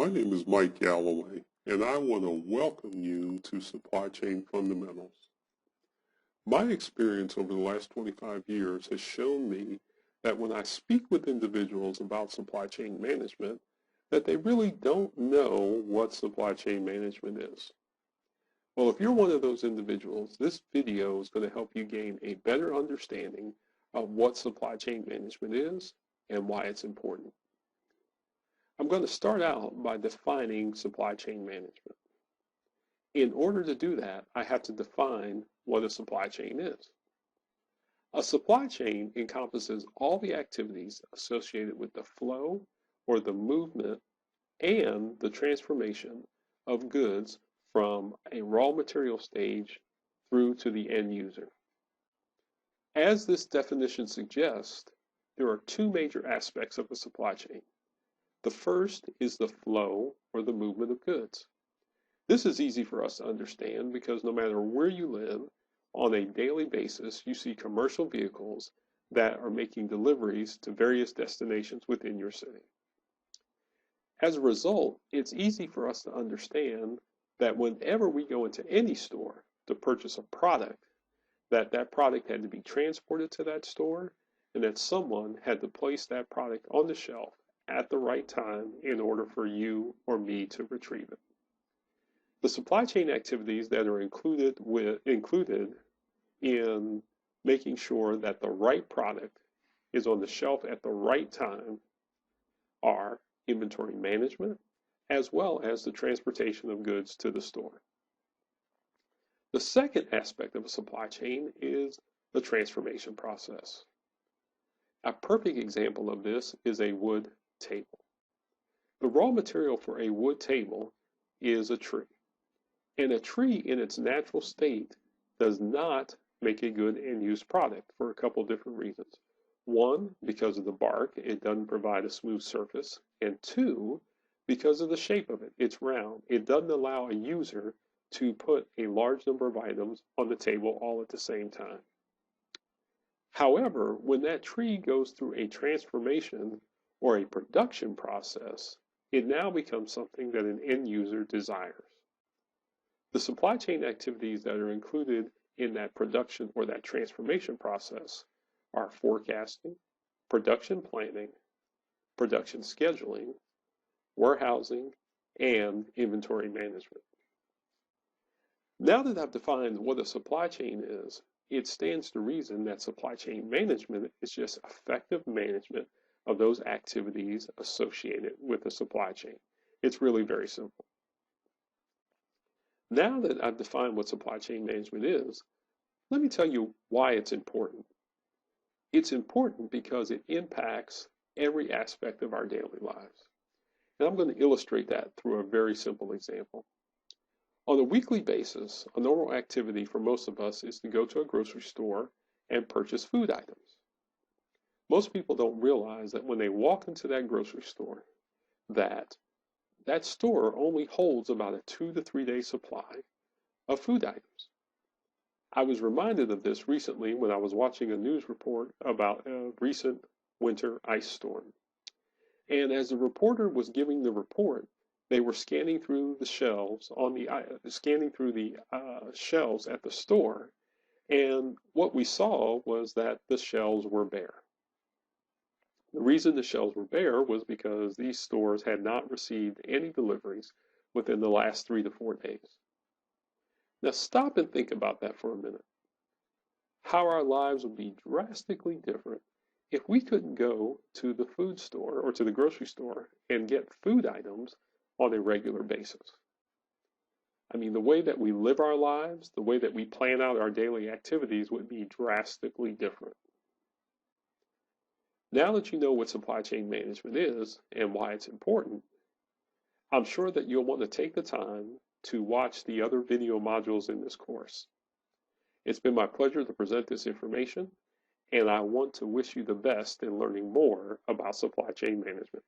My name is Mike Galloway, and I want to welcome you to Supply Chain Fundamentals. My experience over the last 25 years has shown me that when I speak with individuals about supply chain management, that they really don't know what supply chain management is. Well, if you're one of those individuals, this video is going to help you gain a better understanding of what supply chain management is and why it's important. I'm going to start out by defining supply chain management. In order to do that, I have to define what a supply chain is. A supply chain encompasses all the activities associated with the flow or the movement and the transformation of goods from a raw material stage through to the end user. As this definition suggests, there are two major aspects of a supply chain. The first is the flow or the movement of goods. This is easy for us to understand because no matter where you live, on a daily basis, you see commercial vehicles that are making deliveries to various destinations within your city. As a result, it's easy for us to understand that whenever we go into any store to purchase a product, that product had to be transported to that store and that someone had to place that product on the shelf at the right time in order for you or me to retrieve it. The supply chain activities that are included in making sure that the right product is on the shelf at the right time are inventory management, as well as the transportation of goods to the store. The second aspect of a supply chain is the transformation process. A perfect example of this is a wood table. The raw material for a wood table is a tree. And a tree in its natural state does not make a good end-use product for a couple different reasons. One, because of the bark, it doesn't provide a smooth surface. And two, because of the shape of it, it's round. It doesn't allow a user to put a large number of items on the table all at the same time. However, when that tree goes through a transformation or a production process, it now becomes something that an end user desires. The supply chain activities that are included in that production or that transformation process are forecasting, production planning, production scheduling, warehousing, and inventory management. Now that I've defined what a supply chain is, it stands to reason that supply chain management is just effective management of those activities associated with the supply chain. It's really very simple. Now that I've defined what supply chain management is, let me tell you why it's important. It's important because it impacts every aspect of our daily lives. And I'm going to illustrate that through a very simple example. On a weekly basis, a normal activity for most of us is to go to a grocery store and purchase food items. Most people don't realize that when they walk into that grocery store, that store only holds about a 2 to 3 day supply of food items. I was reminded of this recently when I was watching a news report about a recent winter ice storm. And as the reporter was giving the report, they were scanning through the shelves shelves at the store, and what we saw was that the shelves were bare. The reason the shelves were bare was because these stores had not received any deliveries within the last 3 to 4 days. Now stop and think about that for a minute. How our lives would be drastically different if we couldn't go to the food store or to the grocery store and get food items on a regular basis. I mean, the way that we live our lives, the way that we plan out our daily activities would be drastically different. Now that you know what supply chain management is and why it's important, I'm sure that you'll want to take the time to watch the other video modules in this course. It's been my pleasure to present this information, and I want to wish you the best in learning more about supply chain management.